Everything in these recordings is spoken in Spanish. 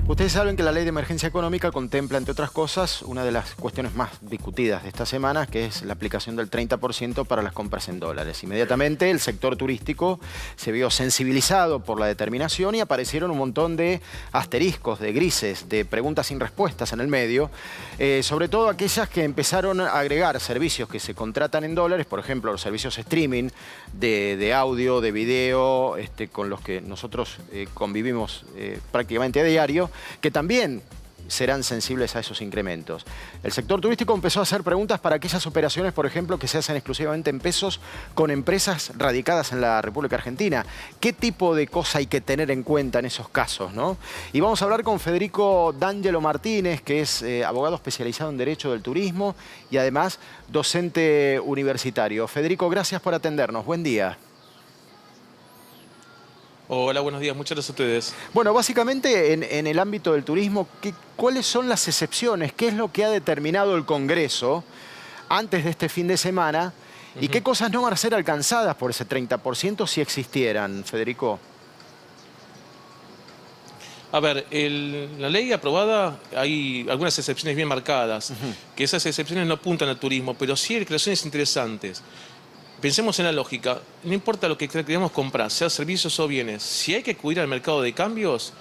Ustedes saben que la ley de emergencia económica contempla, entre otras cosas, una de las cuestiones más discutidas de esta semana, que es la aplicación del 30% para las compras en dólares. Inmediatamente el sector turístico se vio sensibilizado por la determinación y aparecieron un montón de asteriscos, de grises, de preguntas sin respuestas en el medio, sobre todo aquellas que empezaron a agregar servicios que se contratan en dólares, por ejemplo, los servicios streaming de audio, de video, con los que nosotros convivimos prácticamente a diario, que también serán sensibles a esos incrementos. El sector turístico empezó a hacer preguntas para aquellas operaciones, por ejemplo, que se hacen exclusivamente en pesos con empresas radicadas en la República Argentina. ¿Qué tipo de cosa hay que tener en cuenta en esos casos, no? Y vamos a hablar con Federico D'Angelo Martínez, que es abogado especializado en Derecho del Turismo y además docente universitario. Federico, gracias por atendernos. Buen día. Hola, buenos días. Muchas gracias a ustedes. Bueno, básicamente en el ámbito del turismo, ¿cuáles son las excepciones? ¿Qué es lo que ha determinado el Congreso antes de este fin de semana? ¿Y qué cosas no van a ser alcanzadas por ese 30% si existieran, Federico? A ver, la ley aprobada, hay algunas excepciones bien marcadas, que esas excepciones no apuntan al turismo, pero sí hay declaraciones interesantes. Pensemos en la lógica, no importa lo que queramos comprar, sea servicios o bienes, si hay que acudir al mercado de cambios,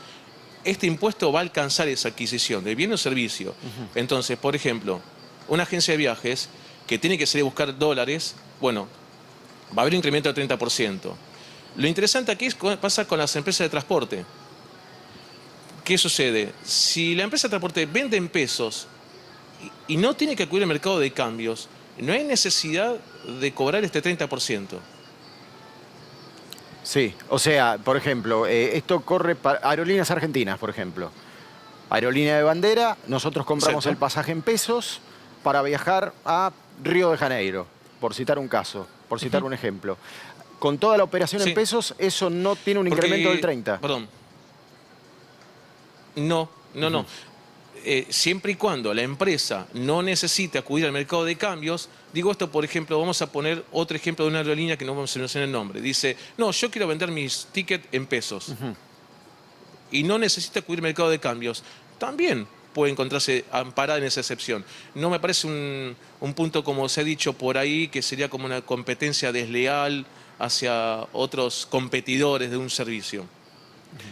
este impuesto va a alcanzar esa adquisición de bien o servicio. Entonces, por ejemplo, una agencia de viajes que tiene que salir a buscar dólares, bueno, va a haber un incremento del 30%. Lo interesante aquí es qué pasa con las empresas de transporte. ¿Qué sucede? Si la empresa de transporte vende en pesos y no tiene que acudir al mercado de cambios, no hay necesidad de cobrar este 30%. Sí, o sea, por ejemplo, esto corre para Aerolíneas Argentinas, por ejemplo. Aerolínea de bandera, nosotros compramos el pasaje en pesos para viajar a Río de Janeiro, por citar un caso, por citar un ejemplo. Con toda la operación en pesos, eso no tiene un incremento del 30%. Perdón. No. Siempre y cuando la empresa no necesite acudir al mercado de cambios, digo esto, por ejemplo, vamos a poner otro ejemplo de una aerolínea que no vamos a mencionar el nombre. Dice, no, yo quiero vender mis tickets en pesos y no necesita acudir al mercado de cambios. También puede encontrarse amparada en esa excepción. No me parece un punto, como se ha dicho por ahí, que sería como una competencia desleal hacia otros competidores de un servicio.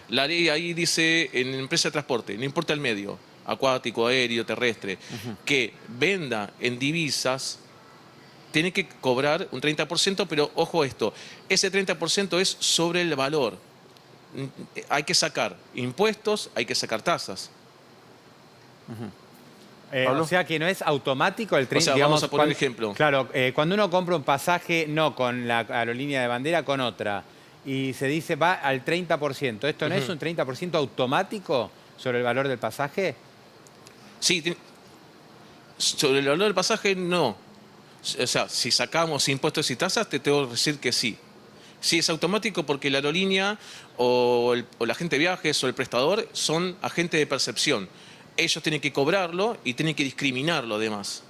La ley ahí dice, en empresa de transporte, no importa el medio, acuático, aéreo, terrestre, que venda en divisas, tiene que cobrar un 30%, pero ojo esto, ese 30% es sobre el valor. Hay que sacar impuestos, hay que sacar tasas. O sea que no es automático el 30%. O sea, digamos, vamos a poner un ejemplo. Claro, cuando uno compra un pasaje, no con la aerolínea de bandera, con otra, y se dice va al 30%, ¿esto no es un 30% automático sobre el valor del pasaje? Sí, sobre el valor del pasaje no. O sea, si sacamos impuestos y tasas, te tengo que decir que sí. Sí, es automático porque la aerolínea o la agente de viajes o el prestador son agentes de percepción. Ellos tienen que cobrarlo y tienen que discriminarlo además.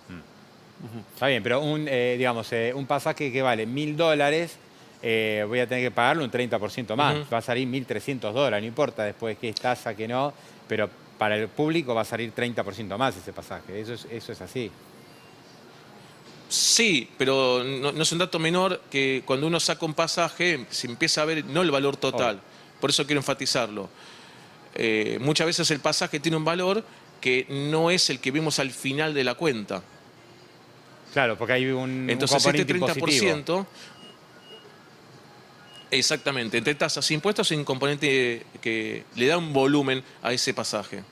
Está bien, pero un pasaje que vale $1000, voy a tener que pagarlo un 30% más. Va a salir $1300, no importa después qué es tasa, que no, pero para el público va a salir 30% más ese pasaje. Eso es así. Sí, pero no es un dato menor que cuando uno saca un pasaje se empieza a ver no el valor total. Por eso quiero enfatizarlo. Muchas veces el pasaje tiene un valor que no es el que vemos al final de la cuenta. Claro, porque hay un Entonces componente este 30%, impositivo. exactamente, entre tasas e impuestos hay un componente que le da un volumen a ese pasaje.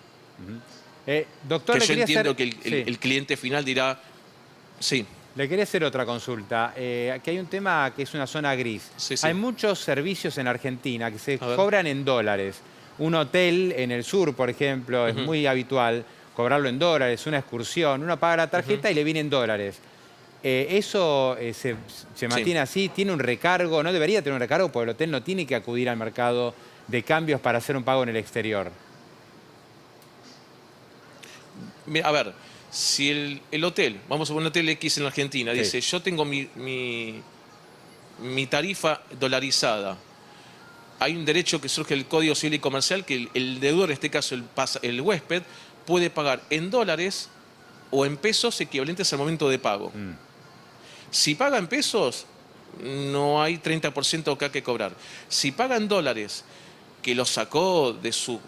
Doctor, que yo entiendo que el cliente final dirá, sí. Le quería hacer otra consulta. Aquí hay un tema que es una zona gris. Sí. Hay muchos servicios en Argentina que se cobran en dólares. Un hotel en el sur, por ejemplo, es muy habitual cobrarlo en dólares, una excursión. Uno paga la tarjeta y le viene en dólares. ¿Eso se mantiene así? ¿Tiene un recargo? ¿No debería tener un recargo? Porque el hotel no tiene que acudir al mercado de cambios para hacer un pago en el exterior. A ver, si el hotel, vamos a poner un hotel X en la Argentina, dice, yo tengo mi tarifa dolarizada, hay un derecho que surge del Código Civil y Comercial que el deudor, en este caso el huésped, puede pagar en dólares o en pesos equivalentes al momento de pago. Si paga en pesos, no hay 30% que hay que cobrar. Si paga en dólares, que lo sacó de su,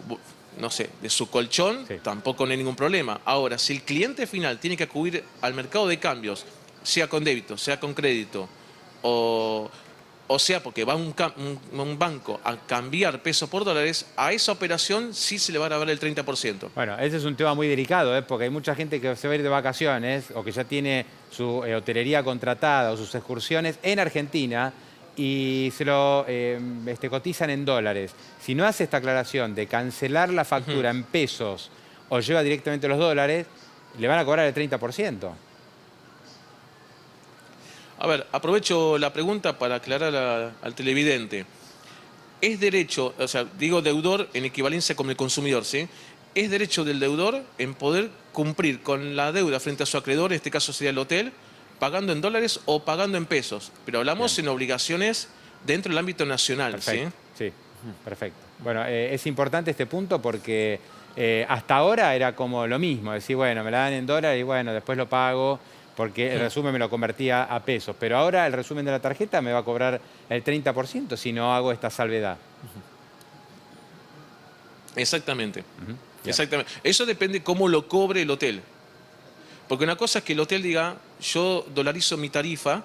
no sé, de su colchón, sí, tampoco no hay ningún problema. Ahora, si el cliente final tiene que acudir al mercado de cambios, sea con débito, sea con crédito, o sea porque va a un banco a cambiar pesos por dólares, a esa operación sí se le va a grabar el 30%. Bueno, ese es un tema muy delicado, porque hay mucha gente que se va a ir de vacaciones o que ya tiene su hotelería contratada o sus excursiones en Argentina y se lo cotizan en dólares. Si no hace esta aclaración de cancelar la factura en pesos o lleva directamente los dólares, le van a cobrar el 30%. A ver, aprovecho la pregunta para aclarar al televidente. Es derecho, o sea, digo deudor en equivalencia con el consumidor, ¿sí? Es derecho del deudor en poder cumplir con la deuda frente a su acreedor, en este caso sería el hotel, pagando en dólares o pagando en pesos. Pero hablamos en obligaciones dentro del ámbito nacional, Perfecto. ¿sí? Sí, perfecto. Bueno, es importante este punto porque hasta ahora era como lo mismo, decir, bueno, me la dan en dólares y bueno, después lo pago, porque el resumen me lo convertía a pesos. Pero ahora el resumen de la tarjeta me va a cobrar el 30% si no hago esta salvedad. Exactamente. Exactamente. Eso depende cómo lo cobre el hotel. Porque una cosa es que el hotel diga, yo dolarizo mi tarifa,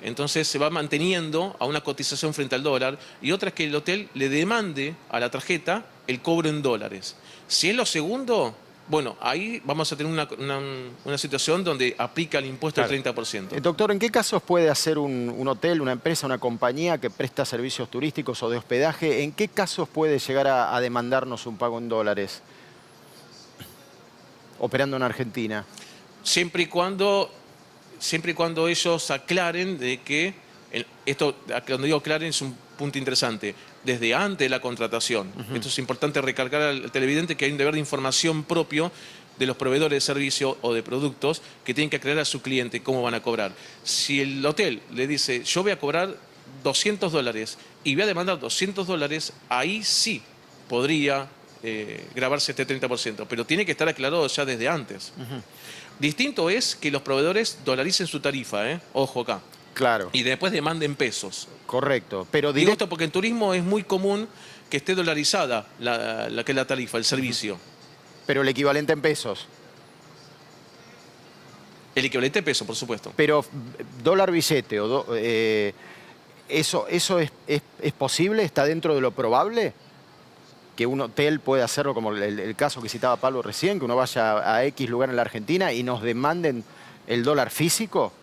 entonces se va manteniendo a una cotización frente al dólar, y otra es que el hotel le demande a la tarjeta el cobro en dólares. Si es lo segundo, bueno, ahí vamos a tener una situación donde aplica el impuesto del 30%. Doctor, ¿en qué casos puede hacer un hotel, una empresa, una compañía que presta servicios turísticos o de hospedaje? ¿En qué casos puede llegar a demandarnos un pago en dólares operando en Argentina? Siempre y cuando ellos aclaren de que, esto cuando digo aclaren es un punto interesante, desde antes de la contratación. Esto es importante recalcar al televidente que hay un deber de información propio de los proveedores de servicio o de productos que tienen que aclarar a su cliente cómo van a cobrar. Si el hotel le dice, yo voy a cobrar $200 y voy a demandar $200, ahí sí podría grabarse este 30%, pero tiene que estar aclarado ya desde antes. Distinto es que los proveedores dolaricen su tarifa, ojo acá. Claro. Y después demanden pesos. Correcto. Pero Digo esto porque en turismo es muy común que esté dolarizada la que es la tarifa, el servicio. Pero el equivalente en pesos. El equivalente en peso, por supuesto. Pero dólar billete, ¿eso es posible? ¿Está dentro de lo probable? Que un hotel puede hacerlo, como el caso que citaba Pablo recién, que uno vaya a X lugar en la Argentina y nos demanden el dólar físico.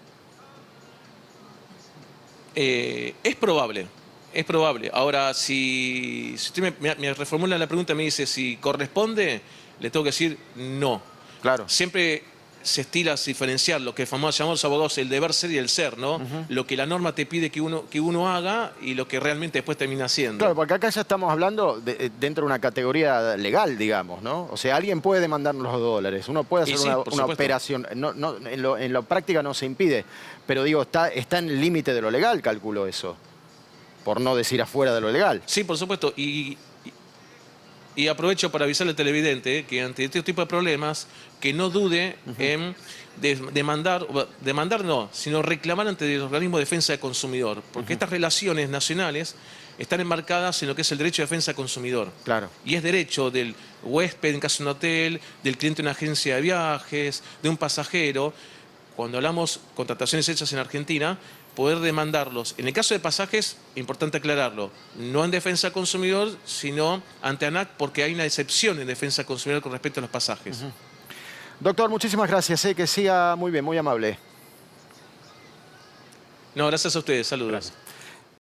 Es probable, es probable. Ahora, si usted me reformula la pregunta y me dice si corresponde, le tengo que decir no. Claro. Siempre se estila a diferenciar lo que llamamos los abogados el deber ser y el ser, ¿no? Lo que la norma te pide que uno haga y lo que realmente después termina haciendo. Claro, porque acá ya estamos hablando dentro de una categoría legal, digamos, ¿no? O sea, alguien puede demandarnos los dólares, uno puede hacer una operación. En la práctica no se impide, pero digo, está en el límite de lo legal, calculo eso. Por no decir afuera de lo legal. Sí, por supuesto. Y aprovecho para avisarle al televidente que ante este tipo de problemas, que no dude en demandar no, sino reclamar ante el organismo de defensa del consumidor. Porque estas relaciones nacionales están enmarcadas en lo que es el derecho de defensa del consumidor. Claro. Y es derecho del huésped en caso de un hotel, del cliente de una agencia de viajes, de un pasajero. Cuando hablamos de contrataciones hechas en Argentina, poder demandarlos. En el caso de pasajes, importante aclararlo, no en defensa del consumidor, sino ante ANAC, porque hay una excepción en defensa del consumidor con respecto a los pasajes. Doctor, muchísimas gracias, que siga muy bien, muy amable. No, gracias a ustedes, saludos. Gracias.